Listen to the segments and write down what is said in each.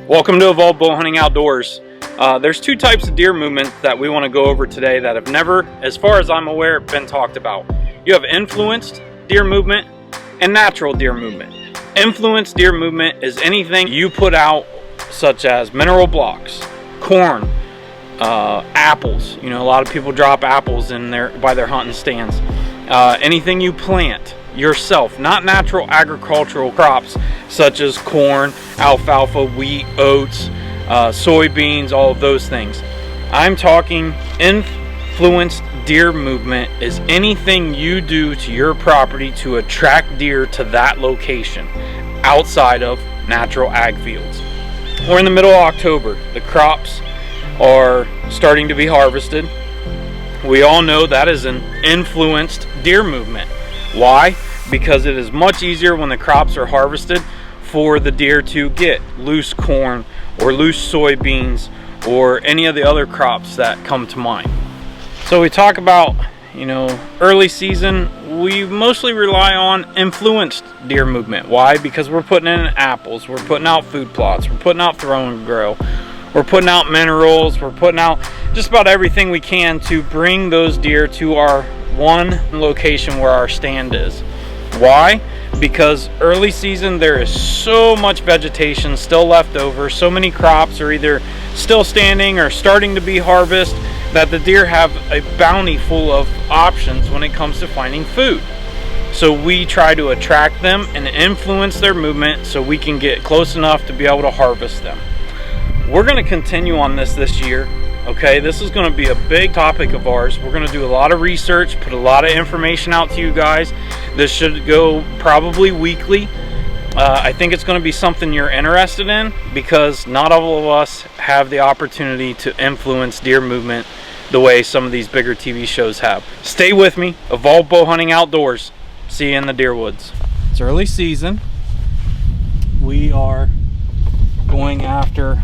Welcome to Evolved Bow Hunting Outdoors. There's two types of deer movement that we want to go over today that have never, as far as I'm aware, been talked about. You have influenced deer movement and natural deer movement. Influenced deer movement is anything you put out, such as mineral blocks, corn, apples. You know, a lot of people drop apples in there by their hunting stands. Anything you plant yourself, not natural agricultural crops such as corn, alfalfa, wheat, oats, soybeans, all of those things. I'm talking influenced deer movement is anything you do to your property to attract deer to that location outside of natural ag fields. We're in the middle of October. The crops are starting to be harvested. We all know that is an influenced deer movement. Why? Because it is much easier when the crops are harvested for the deer to get loose corn or loose soybeans or any of the other crops that come to mind. So we talk about, early season, we mostly rely on influenced deer movement. Why? Because we're putting in apples, we're putting out food plots, we're putting out throw and grow, we're putting out minerals, we're putting out just about everything we can to bring those deer to our one location where our stand is. Why? Because early season there is so much vegetation still left over, so many crops are either still standing or starting to be harvested, that the deer have a bounty full of options when it comes to finding food. So we try to attract them and influence their movement so we can get close enough to be able to harvest them. We're going to continue on this year. Okay, this is going to be a big topic of ours. We're going to do a lot of research, put a lot of information out to you guys. This should go probably weekly. I think it's going to be something you're interested in because not all of us have the opportunity to influence deer movement the way some of these bigger TV shows have. Stay with me. Evolved Bow Hunting Outdoors. See you in the deer woods. It's early season. We are going after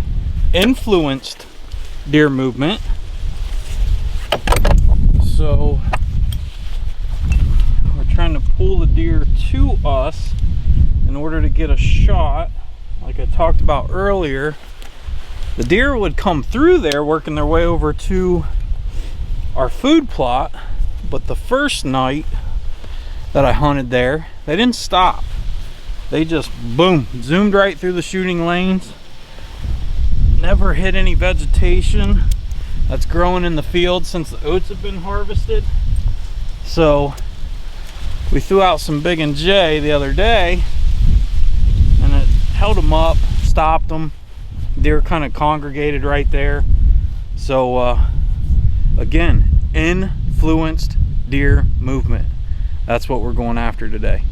influenced deer movement. So we're trying to pull the deer to us in order to get a shot. Like I talked about earlier, the deer would come through there working their way over to our food plot, but the first night that I hunted there, they didn't stop. They just boom, zoomed right through the shooting lanes. Never hit any vegetation that's growing in the field since the oats have been harvested. So we threw out some Big and J the other day and it held them up, stopped them. Deer kind of congregated right there. So again, influenced deer movement. That's what we're going after today.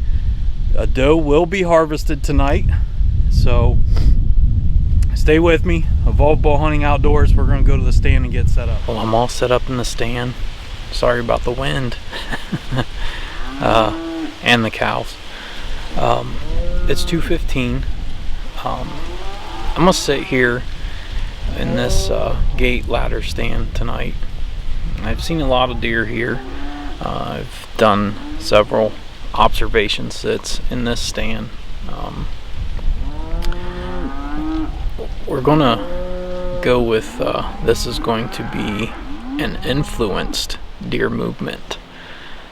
A doe will be harvested tonight, so stay with me. Evolved Bow Hunting Outdoors. We're going to go to the stand and get set up. Well, I'm all set up in the stand. Sorry about the wind and the cows. It's 2:15. I'm going to sit here in this gate ladder stand tonight. I've seen a lot of deer here. I've done several observation sits in this stand. We're gonna go with this is going to be an influenced deer movement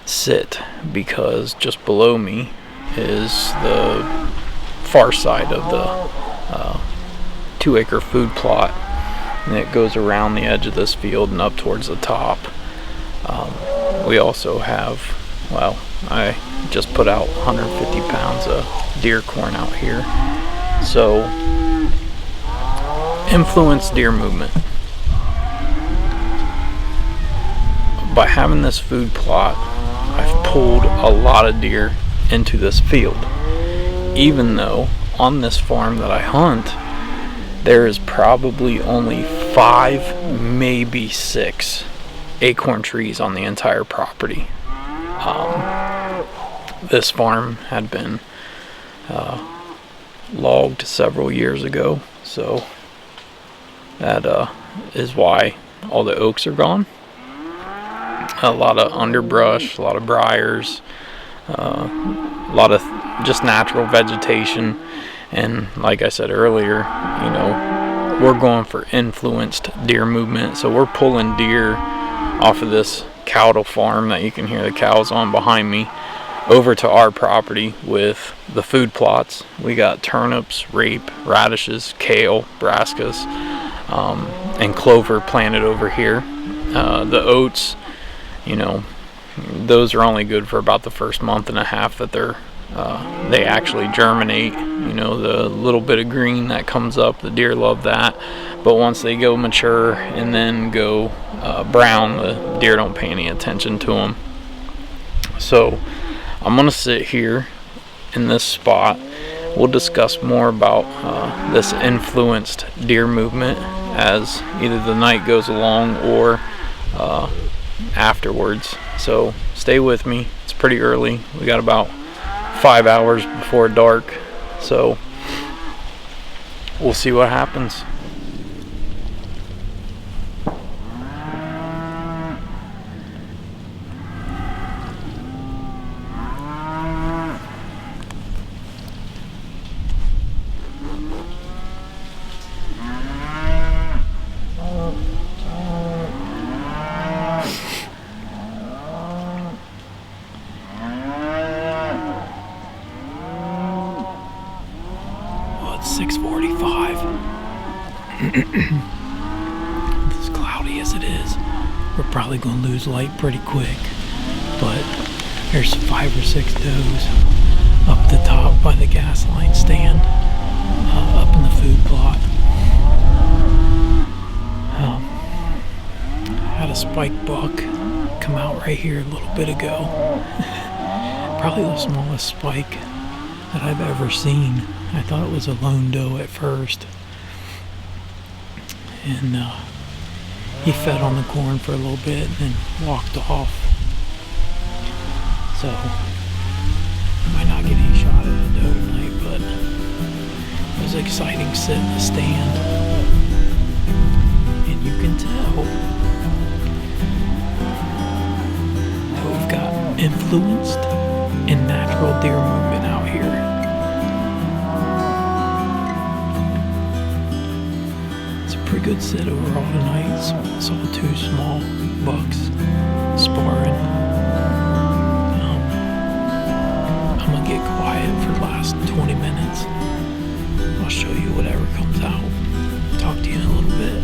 sit because just below me is the far side of the 2-acre food plot, and it goes around the edge of this field and up towards the top. We also have, well, I just put out 150 pounds of deer corn out here. So influence deer movement. By having this food plot, I've pulled a lot of deer into this field. Even though on this farm that I hunt, there is probably only 5, maybe 6 acorn trees on the entire property. This farm had been logged several years ago, so that is why all the oaks are gone. A lot of underbrush, a lot of briars, a lot of just natural vegetation, And like I said earlier, you know, we're going for influenced deer movement. So we're pulling deer off of this cattle farm that you can hear the cows on behind me over to our property with the food plots. We got turnips, rape, radishes, kale, brassicas, and clover planted over here. The oats, you know, those are only good for about the first month and a half that they actually germinate. You know, the little bit of green that comes up, the deer love that. But once they go mature and then go brown, the deer don't pay any attention to them. So I'm gonna sit here in this spot. We'll discuss more about this influenced deer movement as either the night goes along or afterwards. So stay with me. It's pretty early. We got about 5 hours before dark, so we'll see what happens. It's 6:45. As cloudy as it is, we're probably going to lose light pretty quick. But there's 5 or 6 does up the top by the gas line stand, up in the food plot. Had a spike buck come out right here a little bit ago. Probably the smallest spike that I've ever seen. I thought it was a lone doe at first, and he fed on the corn for a little bit and then walked off. So I might not get any shot at the doe tonight, but it was exciting sitting in the stand, and you can tell that we've got influenced and natural deer movement out here. Pretty good sit overall tonight. Saw 2 small bucks sparring. I'm gonna get quiet for the last 20 minutes. I'll show you whatever comes out. Talk to you in a little bit.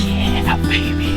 Yeah, baby.